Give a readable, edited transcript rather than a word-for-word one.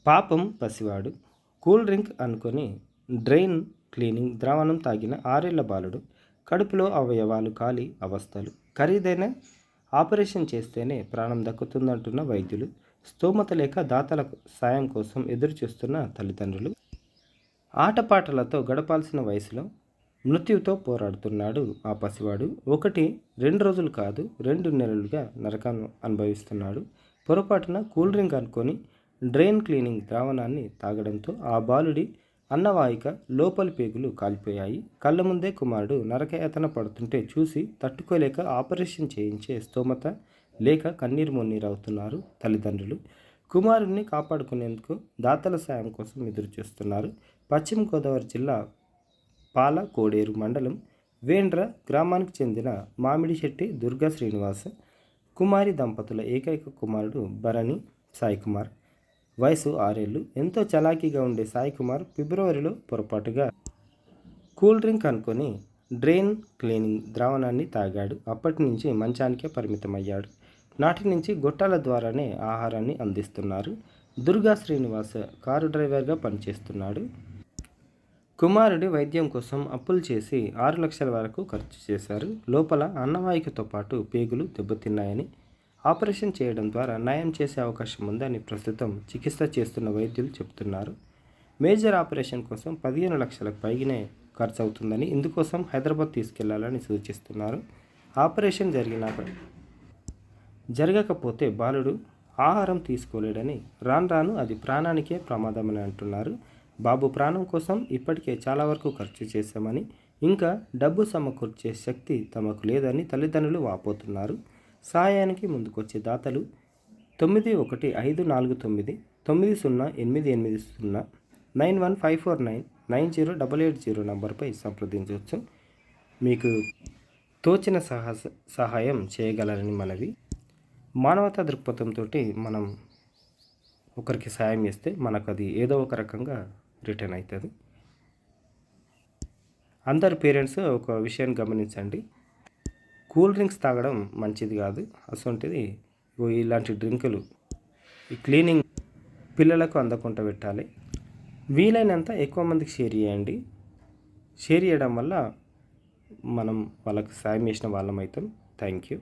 పాపం పసివాడు cool drink అనుకొని డ్రైన్ క్లీనింగ్ ద్రావణం తాగిన 6 ఏళ్ల బాలుడు కడుపులో అవయవాలు కాలి అవస్థలు. ఖరీదైన ఆపరేషన్ చేస్తేనే ప్రాణం దక్కుతుందంటున్న వైద్యులు. స్తోమత లేక దాతల సాయం కోసం ఎదురుచూస్తున్న తల్లిదండ్రులు. ఆటపాటలతో గడపాల్సిన వయసులో మృత్యుతో పోరాడుతున్నాడు ఆ పసివాడు. 1-2 రోజులు కాదు, 2 నెలలుగా నరకాన్ని అనుభవిస్తున్నాడు. పొరపాటున కూల్ డ్రింక్ అనుకొని డ్రైన్ క్లీనింగ్ ద్రావణాన్ని తాగడంతో ఆ బాలుడి అన్నవాహిక లోపలి పేగులు కాలిపోయాయి. కళ్ళ ముందే కుమారుడు నరకయాతన పడుతుంటే చూసి తట్టుకోలేక ఆపరేషన్ చేయించే స్తోమత లేక కన్నీరు మున్నీరవుతున్నారు తల్లిదండ్రులు. కుమారుడిని కాపాడుకునేందుకు దాతల సాయం కోసం ఎదురుచూస్తున్నారు. పశ్చిమ గోదావరి జిల్లా పాలకోడేరు మండలం వేండ్ర గ్రామానికి చెందిన మామిడిశెట్టి దుర్గా శ్రీనివాస్ కుమారి దంపతుల ఏకైక కుమారుడు భరణి సాయికుమార్. వయసు 6 ఏళ్లు. ఎంతో చలాకీగా ఉండే సాయికుమార్ ఫిబ్రవరిలో పొరపాటుగా కూల్ డ్రింక్ అనుకొని డ్రైన్ క్లీనింగ్ ద్రావణాన్ని తాగాడు. అప్పటి నుంచి మంచానికే పరిమితమయ్యాడు. నాటి నుంచి గొట్టాల ద్వారానే ఆహారాన్ని అందిస్తున్నారు. దుర్గా శ్రీనివాస్ కారు డ్రైవర్గా పనిచేస్తున్నాడు. కుమారుడి వైద్యం కోసం అప్పులు చేసి 6 లక్షల వరకు ఖర్చు చేశారు. లోపల అన్నవాహికతో పాటు పేగులు దెబ్బతిన్నాయని, ఆపరేషన్ చేయడం ద్వారా నయం చేసే అవకాశం ఉందని ప్రస్తుతం చికిత్స చేస్తున్న వైద్యులు చెబుతున్నారు. మేజర్ ఆపరేషన్ కోసం 15 లక్షలకు పైగానే ఖర్చు అవుతుందని, ఇందుకోసం హైదరాబాద్ తీసుకెళ్లాలని సూచిస్తున్నారు. ఆపరేషన్ జరగకపోతే బాలుడు ఆహారం తీసుకోలేడని, రాను అది ప్రాణానికే ప్రమాదమని అంటున్నారు. బాబు ప్రాణం కోసం ఇప్పటికే చాలా వరకు ఖర్చు చేశామని, ఇంకా డబ్బు సమకూర్చే శక్తి తమకు లేదని తల్లిదండ్రులు వాపోతున్నారు. సహాయానికి ముందుకొచ్చే దాతలు 9154990880 91549908880 నంబర్పై సంప్రదించవచ్చు. మీకు తోచిన సహాయం చేయగలరని మనవి. మానవతా దృక్పథంతో మనం ఒకరికి సాయం చేస్తే మనకు అది ఏదో ఒక రకంగా రిటర్న్ అవుతుంది. అందరు పేరెంట్స్ ఒక విషయాన్ని గమనించండి. కూల్ డ్రింక్స్ తాగడం మంచిది కాదు. అసొంటిది ఇలాంటి డ్రింకులు ఈ క్లీనింగ్ పిల్లలకు అందకుండా పెట్టాలి. వీలైనంత ఎక్కువ మందికి షేర్ చేయండి. షేర్ చేయడం వల్ల మనం వాళ్ళకి సాయం చేసిన వాళ్ళం అవుతాం. Thank you.